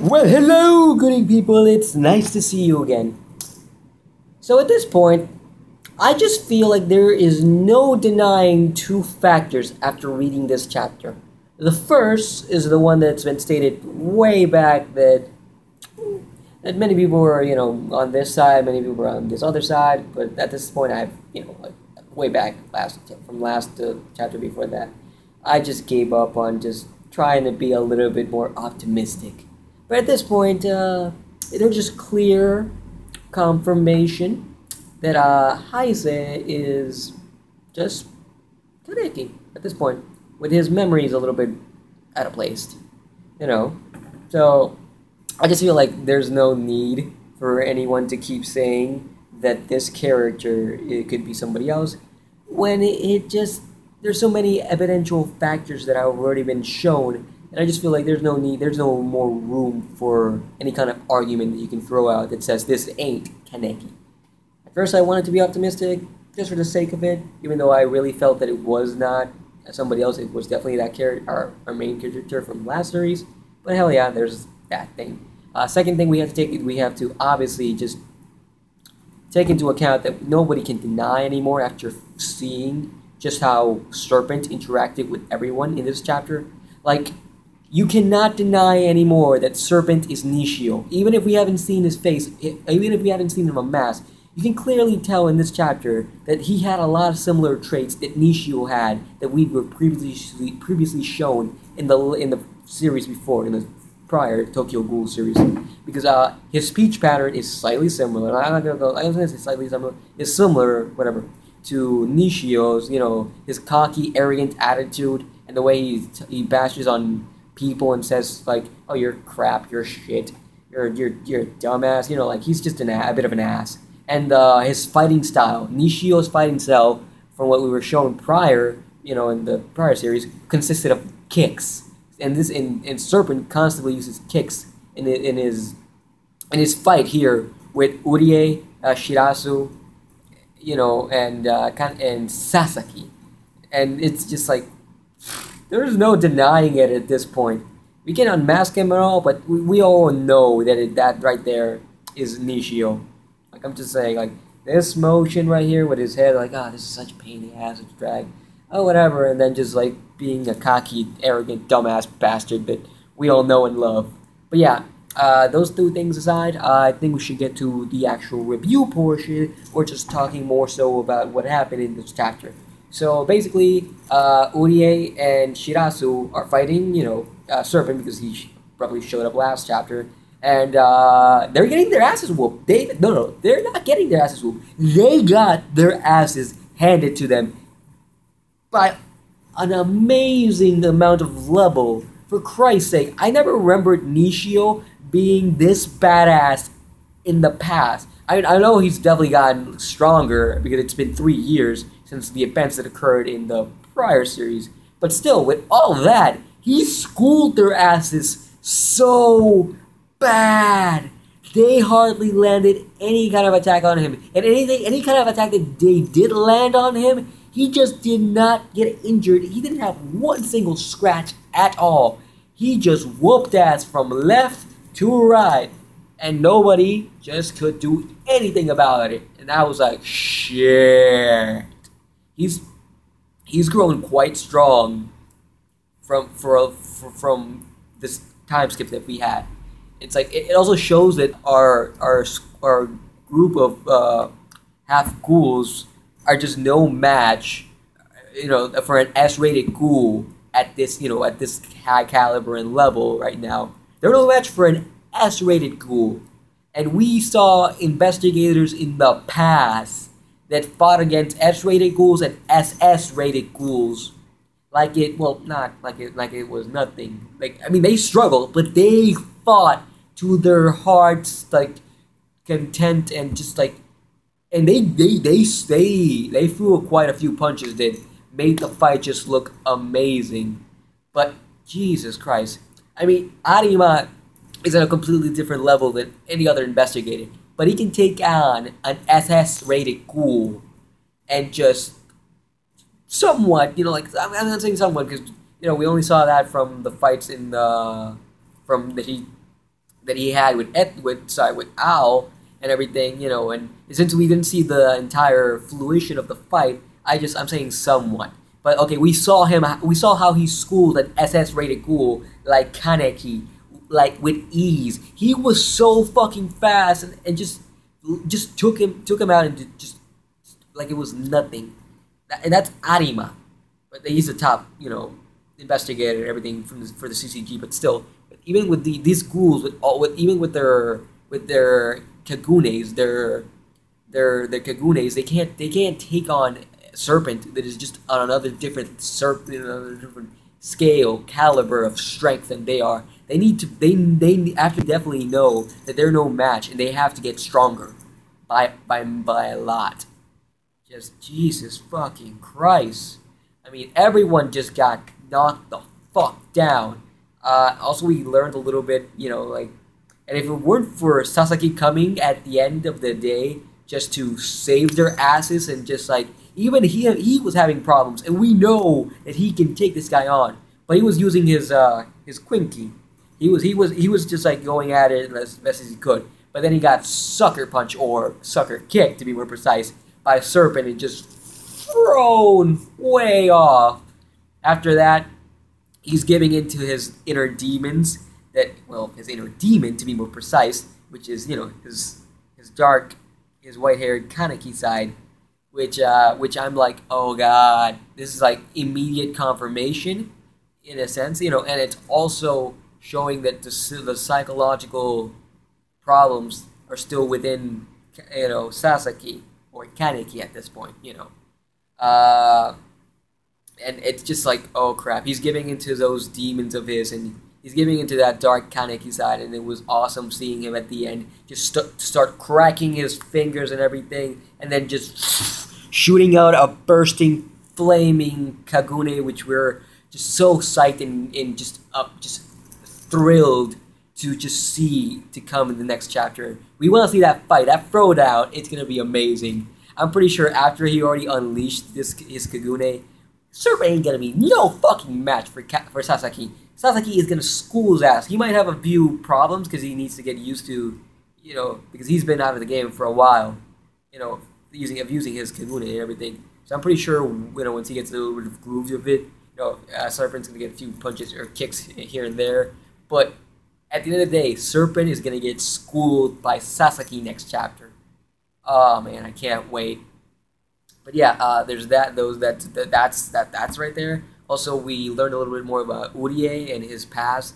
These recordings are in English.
Well, hello, good people. It's nice to see you again. So at this point, I just feel like there is no denying two factors after reading this chapter. The first is the one that's been stated way back that many people were, on this side, many people were on this other side, but at this point, like way back from last chapter before that, I just gave up on just trying to be a little bit more optimistic. But at this point, there's just clear confirmation that Heise is just Kaneki at this point, with his memories a little bit out of place, So I just feel like there's no need for anyone to keep saying that this character it could be somebody else, when there's so many evidential factors that have already been shown. And I just feel like there's no more room for any kind of argument that you can throw out that says this ain't Kaneki. At first I wanted to be optimistic, just for the sake of it, even though I really felt that it was not somebody else. It was definitely that character, our main character from last series. But hell yeah, there's that thing. Second thing we have to obviously just take into account that nobody can deny anymore after seeing just how Serpent interacted with everyone in this chapter. Like, you cannot deny anymore that Serpent is Nishio. Even if we haven't seen his face, even if we haven't seen him unmasked, you can clearly tell in this chapter that he had a lot of similar traits that Nishio had that we were previously shown in the series before, in the prior Tokyo Ghoul series. Because his speech pattern is slightly similar. I'm going to say slightly similar. It's similar, whatever, to Nishio's. His cocky, arrogant attitude and the way he bashes on people and says like, "Oh, you're crap, you're shit, you're a dumbass." Like he's just a bit of an ass. And his fighting style, Nishio's fighting style, from what we were shown prior, in the prior series, consisted of kicks. And this in Serpent constantly uses kicks in his fight here with Urie, Shirasu, and Sasaki. And it's just like, there's no denying it at this point. We can unmask him at all, but we all know that that right there is Nishio. Like, I'm just saying, like, this motion right here with his head, like, this is such a pain in the ass, it's drag. Oh, whatever, and then just, like, being a cocky, arrogant, dumbass bastard that we all know and love. But yeah, those two things aside, I think we should get to the actual review portion, or just talking more so about what happened in this chapter. So basically, Urie and Shirasu are fighting, Serpent, because he probably showed up last chapter, and they're getting their asses whooped. They're not getting their asses whooped. They got their asses handed to them by an amazing amount of level. For Christ's sake, I never remembered Nishio being this badass in the past. I know he's definitely gotten stronger because it's been 3 years since the events that occurred in the prior series. But still, with all of that, he schooled their asses so bad. They hardly landed any kind of attack on him. And any kind of attack that they did land on him, he just did not get injured. He didn't have one single scratch at all. He just whooped ass from left to right. And nobody just could do anything about it. And I was like, shit. He's grown quite strong from this time skip that we had. It's like it also shows that our group of half ghouls are just no match, for an S-rated ghoul at this high caliber and level right now. They're no match for an S-rated ghoul. And we saw investigators in the past that fought against S-rated ghouls and SS-rated ghouls like it was nothing. They struggled, but they fought to their hearts, content, and just and they threw quite a few punches that made the fight just look amazing. But Jesus Christ, Arima is at a completely different level than any other investigator, but he can take on an SS-rated ghoul and just somewhat, I'm not saying somewhat because we only saw that from the fights in the from that he that he had with Al and everything, and since we didn't see the entire fruition of the fight, I'm saying somewhat. But okay, we saw how he schooled an SS rated ghoul like Kaneki, like with ease. He was so fucking fast and just took him out and just like it was nothing. And that's Arima, but he's the top, investigator and everything for the CCG. But still, even with these ghouls, even with their kagunes, their kagunes, they can't take on Serpent that is just on another different scale caliber of strength than they are. They have to definitely know that they're no match, and they have to get stronger by a lot. Just Jesus fucking Christ. I mean, everyone just got knocked the fuck down. Also, we learned a little bit, and if it weren't for Sasaki coming at the end of the day just to save their asses and just like, even he was having problems, and we know that he can take this guy on, but he was using his Quinky. He was just like going at it as best as he could, but then he got sucker punch or sucker kick to be more precise by Serpent and just thrown way off. After that, he's giving into his inner demons. His inner demon to be more precise, which is his dark, his white-haired Kaneki side, which I'm like, oh god, this is like immediate confirmation, in a sense, and it's also showing that the psychological problems are still within, Sasaki or Kaneki at this point, and it's just like, oh crap, he's giving into those demons of his, and he's giving into that dark Kaneki side, and it was awesome seeing him at the end just start cracking his fingers and everything, and then just shooting out a bursting, flaming Kagune, which we're just so psyched and just thrilled to just see to come in the next chapter. We want to see that fight, that throwdown. It's gonna be amazing. I'm pretty sure after he already unleashed his Kagune, Serpent ain't gonna be no fucking match for Sasaki. Sasaki is gonna school his ass. He might have a few problems because he needs to get used to, because he's been out of the game for a while, using his Kagune and everything. So I'm pretty sure, once he gets a little bit of grooves of it, Serpent's gonna get a few punches or kicks here and there. But at the end of the day, Serpent is gonna get schooled by Sasaki next chapter. Oh man, I can't wait. But yeah, there's that. That's right there. Also, we learned a little bit more about Urie and his past.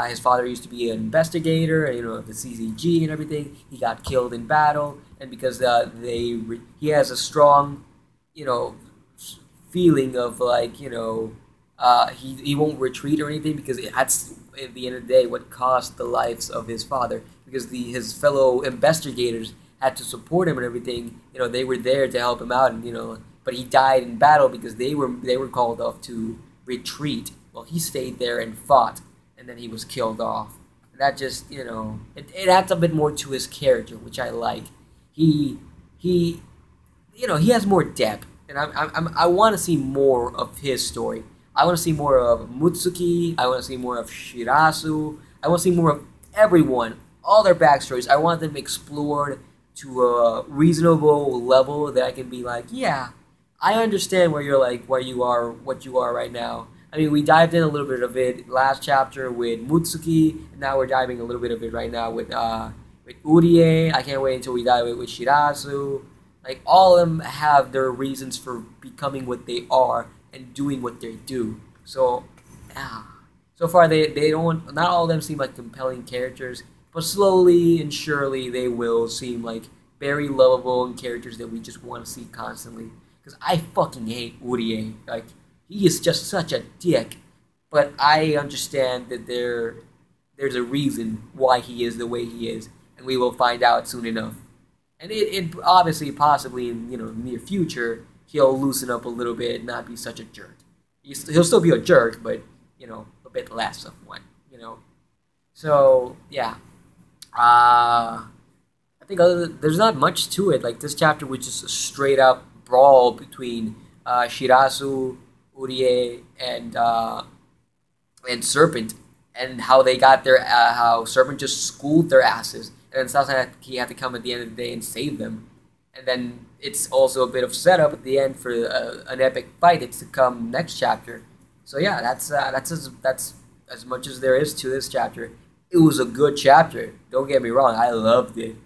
His father used to be an investigator, the CCG and everything. He got killed in battle, and because he has a strong, feeling of like, he won't retreat or anything, because that's at the end of the day what cost the lives of his father, because his fellow investigators had to support him and everything. They were there to help him out, and but he died in battle because they were called off to retreat. Well, he stayed there and fought, and then he was killed off. And that just, it adds a bit more to his character, which I like. He has more depth, and I want to see more of his story. I want to see more of Mutsuki. I want to see more of Shirasu. I want to see more of everyone, all their backstories. I want them explored to a reasonable level that I can be like, yeah, I understand where you are, what you are right now. I mean, we dived in a little bit of it last chapter with Mutsuki, and now we're diving a little bit of it right now with Urie. I can't wait until we dive with Shirasu. Like, all of them have their reasons for becoming what they are and doing what they do. So, so far they don't. Not all of them seem like compelling characters, but slowly and surely they will seem like very lovable and characters that we just want to see constantly. Because I fucking hate Urie. Like, he is just such a dick. But I understand that there's a reason why he is the way he is, and we will find out soon enough. And it obviously, possibly in the near future, he'll loosen up a little bit and not be such a jerk. He'll still be a jerk, but a bit less of one. So yeah, I think there's not much to it. Like, this chapter was just a straight up brawl between Shirasu, Urie, and Serpent, and how they got their how Serpent just schooled their asses, and then Sasaki had to come at the end of the day and save them, and then it's also a bit of setup at the end for an epic fight. It's to come next chapter. So yeah, that's as much as there is to this chapter. It was a good chapter. Don't get me wrong, I loved it,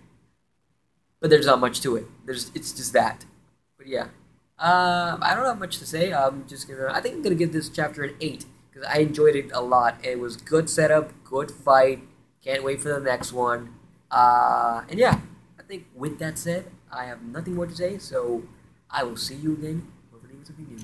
but there's not much to it. It's just that. But yeah, I don't have much to say. I think I'm gonna give this chapter an 8 because I enjoyed it a lot. It was good setup, good fight. Can't wait for the next one. And yeah, I think with that said, I have nothing more to say. So I will see you again for the news of the new.